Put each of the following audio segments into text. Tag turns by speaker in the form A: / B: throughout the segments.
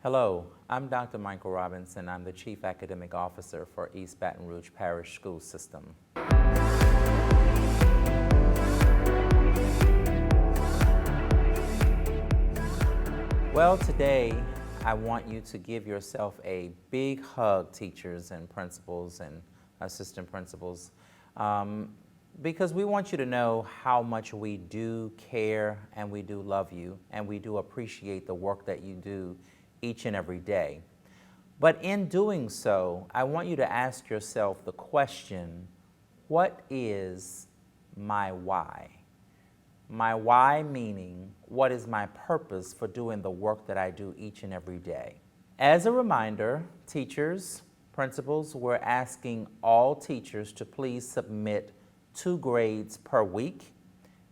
A: Hello, I'm Dr. Michael Robinson. I'm the Chief Academic Officer for East Baton Rouge Parish School System. Well, today I want you to give yourself a big hug, teachers and principals and assistant principals, because we want you to know how much we do care and we do love you and we do appreciate the work that you do each and every day. But in doing so, I want you to ask yourself the question, what is my why? My why meaning, what is my purpose for doing the work that I do each and every day? As a reminder, teachers, principals, we're asking all teachers to please submit 2 grades per week,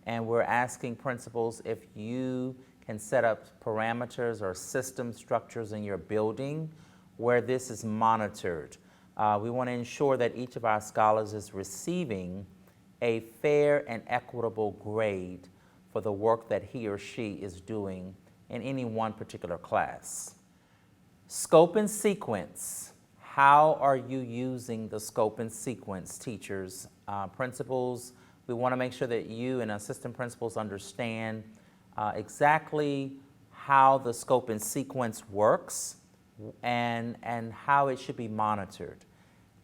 A: and we're asking principals if you can set up parameters or system structures in your building where this is monitored. We want to ensure that each of our scholars is receiving a fair and equitable grade for the work that he or she is doing in any one particular class. Scope and sequence. How are you using the scope and sequence, teachers, principals? We want to make sure that you and assistant principals understand exactly how the scope and sequence works and how it should be monitored.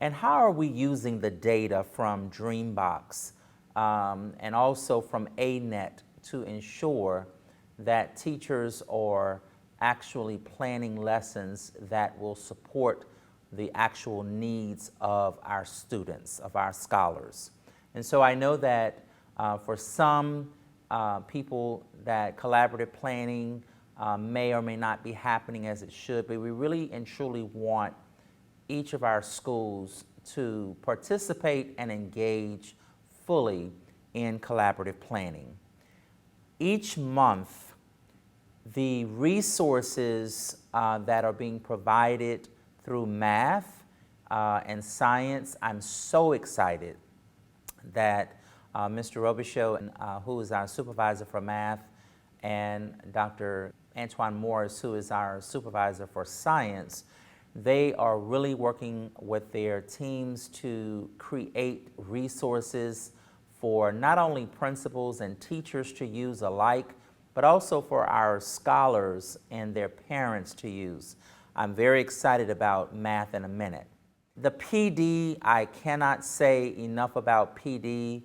A: And how are we using the data from Dreambox and also from ANET to ensure that teachers are actually planning lessons that will support the actual needs of our students, of our scholars. And so I know that for some people that collaborative planning may or may not be happening as it should, but we really and truly want each of our schools to participate and engage fully in collaborative planning. Each month, the resources that are being provided through math and science, I'm so excited that Mr. Robichaud, who is our supervisor for math, and Dr. Antoine Morris, who is our supervisor for science, they are really working with their teams to create resources for not only principals and teachers to use alike, but also for our scholars and their parents to use. I'm very excited about math in a minute. The PD, I cannot say enough about PD.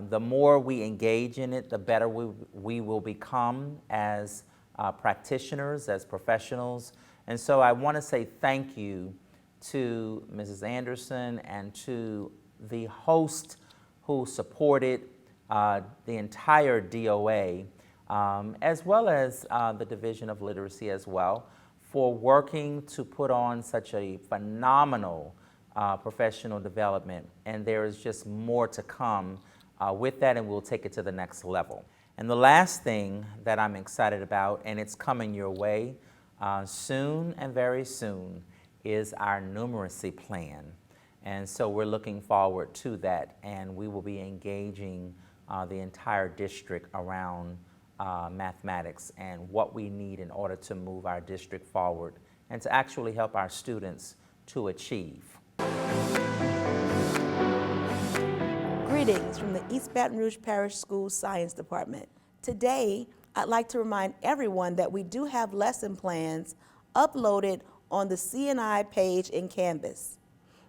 A: The more we engage in it, the better we will become as practitioners, as professionals. And so I want to say thank you to Mrs. Anderson and to the host who supported the entire DOA, as well as the Division of Literacy as well, for working to put on such a phenomenal professional development. And there is just more to come with that, and we'll take it to the next level. And the last thing that I'm excited about, and it's coming your way soon and very soon, is our numeracy plan. And so we're looking forward to that, and we will be engaging the entire district around mathematics and what we need in order to move our district forward and to actually help our students to achieve.
B: Greetings from the East Baton Rouge Parish School Science Department. Today, I'd like to remind everyone that we do have lesson plans uploaded on the C&I page in Canvas.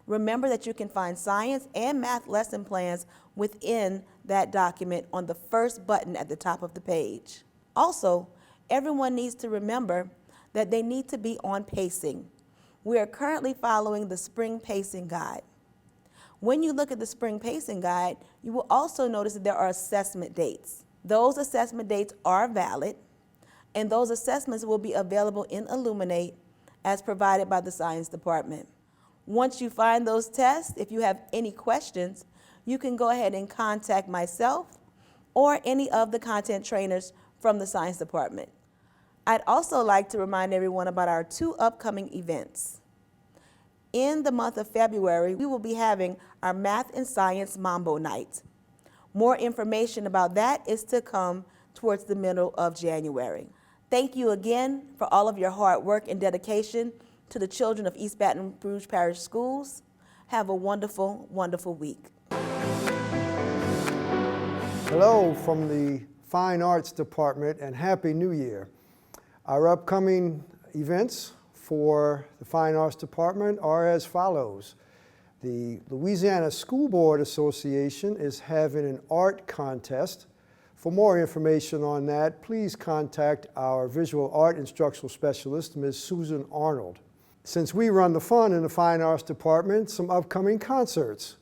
B: Remember that you can find science and math lesson plans within that document on the first button at the top of the page. Also, everyone needs to remember that they need to be on pacing. We are currently following the Spring Pacing Guide. When you look at the Spring Pacing Guide, you will also notice that there are assessment dates. Those assessment dates are valid, and those assessments will be available in Illuminate as provided by the Science Department. Once you find those tests, if you have any questions, you can go ahead and contact myself or any of the content trainers from the Science Department. I'd also like to remind everyone about our 2 upcoming events. In the month of February, we will be having our Math and Science Mambo Night. More information about that is to come towards the middle of January. Thank you again for all of your hard work and dedication to the children of East Baton Rouge Parish Schools. Have a wonderful, wonderful week.
C: Hello from the Fine Arts Department and Happy New Year. Our upcoming events for the Fine Arts Department are as follows. The Louisiana School Board Association is having an art contest. For more information on that, please contact our visual art instructional specialist, Ms. Susan Arnold. Since we run the fund in the Fine Arts Department, some upcoming concerts.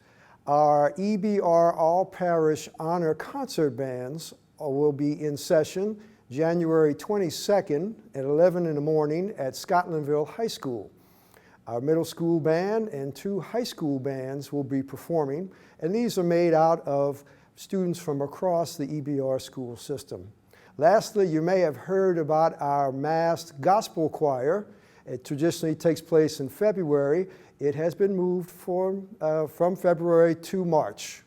C: Our EBR All Parish Honor Concert Bands will be in session January 22nd at 11 in the morning at Scotlandville High School. Our middle school band and 2 high school bands will be performing, and these are made out of students from across the EBR school system. Lastly, you may have heard about our masked gospel choir. It traditionally takes place in February. It has been moved from February to March.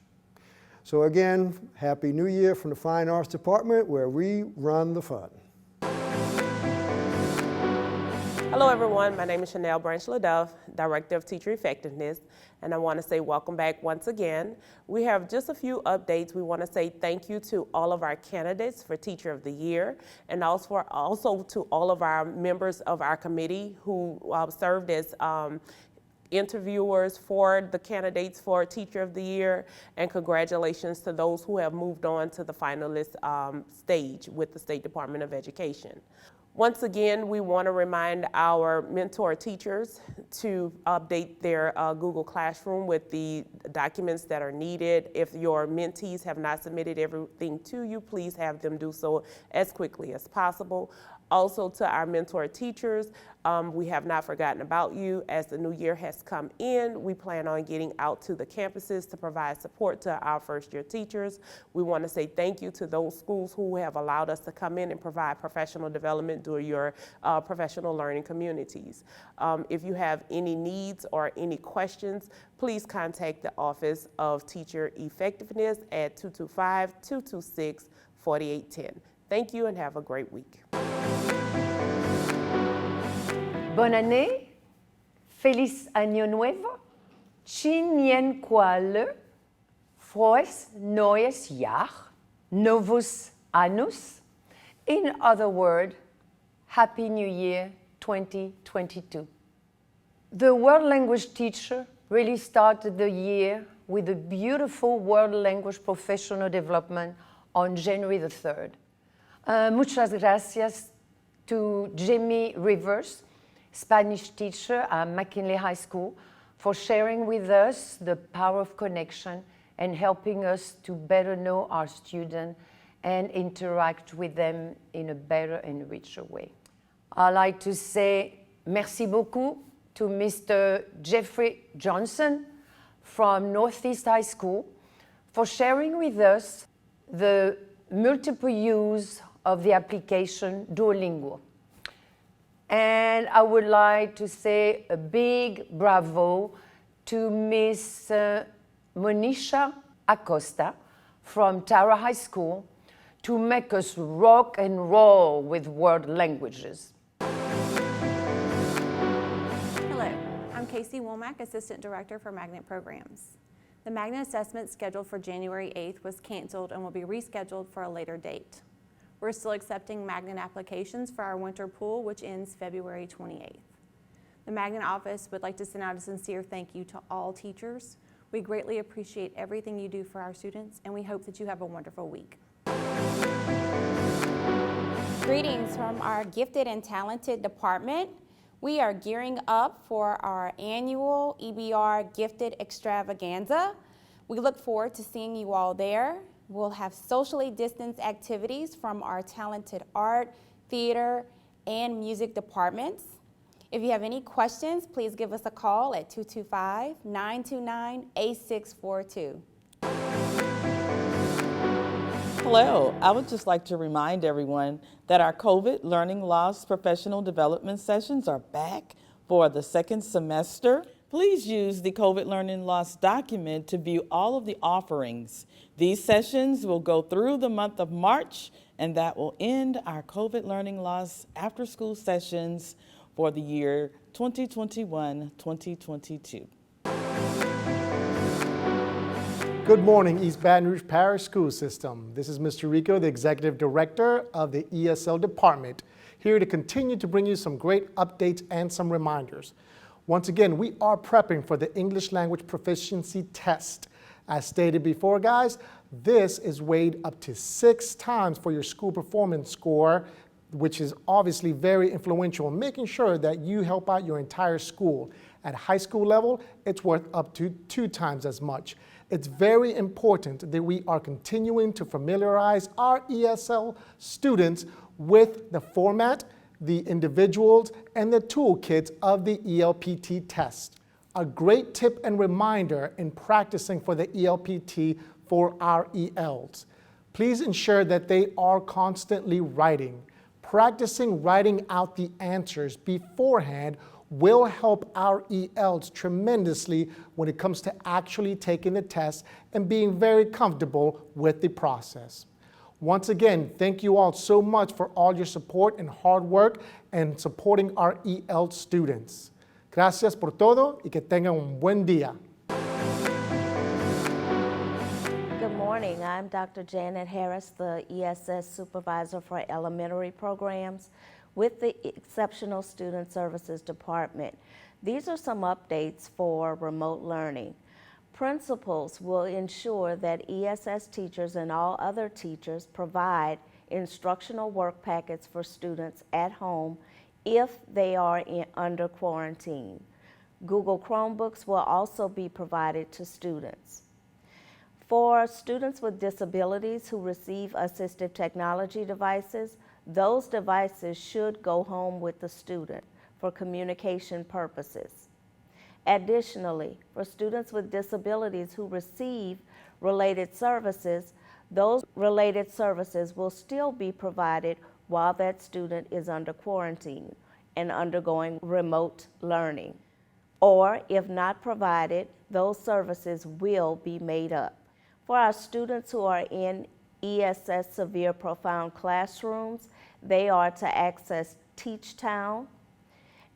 C: So again, Happy New Year from the Fine Arts Department, where we run the fund.
D: Hello everyone, my name is Chanel Branch-LaDuff, Director of Teacher Effectiveness, and I want to say welcome back once again. We have just a few updates. We want to say thank you to all of our candidates for Teacher of the Year, and also to all of our members of our committee who served as interviewers for the candidates for Teacher of the Year, and congratulations to those who have moved on to the finalist stage with the State Department of Education. Once again, we want to remind our mentor teachers to update their Google Classroom with the documents that are needed. If your mentees have not submitted everything to you, please have them do so as quickly as possible. Also, to our mentor teachers, we have not forgotten about you. As the new year has come in, we plan on getting out to the campuses to provide support to our first-year teachers. We want to say thank you to those schools who have allowed us to come in and provide professional development during your professional learning communities. If you have any needs or any questions, please contact the Office of Teacher Effectiveness at 225-226-4810. Thank you and have a great week.
E: Bonne année, feliz año nuevo, Chinien Kuale, frohes neues Jahr, novus annus. In other words, Happy New Year 2022. The world language teacher really started the year with a beautiful world language professional development on January the 3rd. Muchas gracias to Jamie Rivers, Spanish teacher at McKinley High School, for sharing with us the power of connection and helping us to better know our students and interact with them in a better and richer way. I'd like to say merci beaucoup to Mr. Jeffrey Johnson from Northeast High School for sharing with us the multiple use of the application Duolingo. And I would like to say a big bravo to Miss Monisha Acosta from Tara High School to make us rock and roll with world languages.
F: Hello, I'm Casey Womack, Assistant Director for Magnet Programs. The Magnet assessment scheduled for January 8th was canceled and will be rescheduled for a later date. We're still accepting Magnet applications for our winter pool, which ends February 28th. The Magnet office would like to send out a sincere thank you to all teachers. We greatly appreciate everything you do for our students, and we hope that you have a wonderful week.
G: Greetings from our gifted and talented department. We are gearing up for our annual EBR Gifted Extravaganza. We look forward to seeing you all there. We'll have socially distanced activities from our talented art, theater, and music departments. If you have any questions, please give us a call at 225-929-8642.
H: Hello, I would just like to remind everyone that our COVID Learning Loss professional development sessions are back for the second semester. Please use the COVID Learning Loss document to view all of the offerings. These sessions will go through the month of March, and that will end our COVID Learning Loss after-school sessions for the year 2021-2022.
I: Good morning, East Baton Rouge Parish School System. This is Mr. Rico, the Executive Director of the ESL Department, here to continue to bring you some great updates and some reminders. Once again, we are prepping for the English Language Proficiency Test. As stated before, guys, this is weighed up to 6 times for your school performance score, which is obviously very influential in making sure that you help out your entire school. At high school level, it's worth up to 2 times as much. It's very important that we are continuing to familiarize our ESL students with the format, the individuals, and the toolkits of the ELPT test. A great tip and reminder in practicing for the ELPT for our ELs. Please ensure that they are constantly writing. Practicing writing out the answers beforehand will help our ELs tremendously when it comes to actually taking the test and being very comfortable with the process. Once again, thank you all so much for all your support and hard work and supporting our EL students. Gracias por todo y que tengan un buen día.
J: Good morning. I'm Dr. Janet Harris, the ESS Supervisor for Elementary Programs with the Exceptional Student Services Department. These are some updates for remote learning. Principals will ensure that ESS teachers and all other teachers provide instructional work packets for students at home if they are under quarantine. Google Chromebooks will also be provided to students. For students with disabilities who receive assistive technology devices, those devices should go home with the student for communication purposes. Additionally, for students with disabilities who receive related services, those related services will still be provided while that student is under quarantine and undergoing remote learning. Or if not provided, those services will be made up. For our students who are in ESS Severe Profound classrooms, they are to access TeachTown.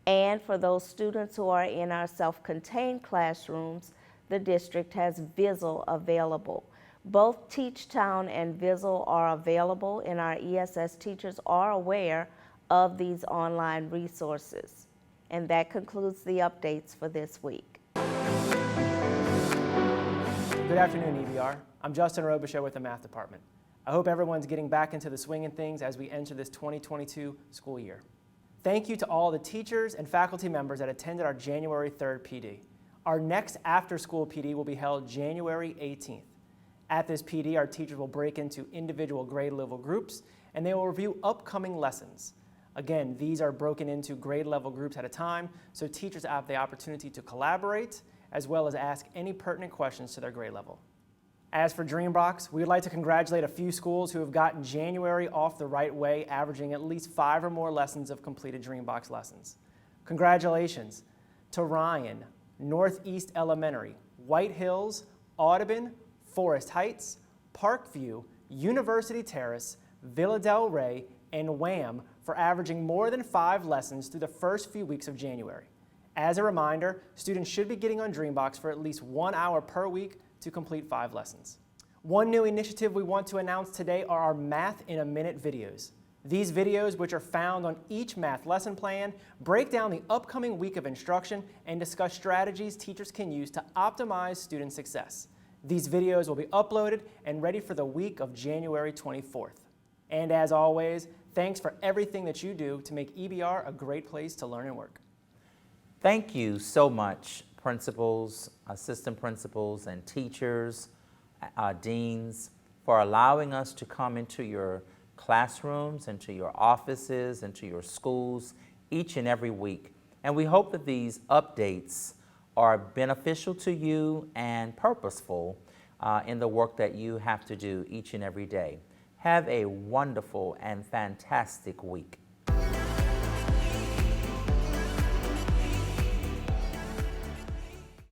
J: And for those students who are in our self-contained classrooms, the district has Vizzle available. Both TeachTown and Vizzle are available, and our ESS teachers are aware of these online resources. And that concludes the updates for this week.
K: Good afternoon, EBR. I'm Justin Robichaud with the Math Department. I hope everyone's getting back into the swing of things as we enter this 2022 school year. Thank you to all the teachers and faculty members that attended our January 3rd PD. Our next after-school PD will be held January 18th. At this PD, our teachers will break into individual grade level groups and they will review upcoming lessons. Again, these are broken into grade level groups at a time, so teachers have the opportunity to collaborate as well as ask any pertinent questions to their grade level. As for Dreambox, we would like to congratulate a few schools who have gotten January off the right way, averaging at least 5 or more lessons of completed Dreambox lessons. Congratulations to Ryan, Northeast Elementary, White Hills, Audubon, Forest Heights, Parkview, University Terrace, Villa Del Rey, and Wham for averaging more than 5 lessons through the first few weeks of January. As a reminder, students should be getting on Dreambox for at least 1 hour per week to complete 5 lessons. One new initiative we want to announce today are our Math in a Minute videos. These videos, which are found on each math lesson plan, break down the upcoming week of instruction and discuss strategies teachers can use to optimize student success. These videos will be uploaded and ready for the week of January 24th. And as always, thanks for everything that you do to make EBR a great place to learn and work.
A: Thank you so much, principals, assistant principals, and teachers, deans, for allowing us to come into your classrooms, into your offices, into your schools each and every week. And we hope that these updates are beneficial to you and purposeful in the work that you have to do each and every day. Have a wonderful and fantastic week.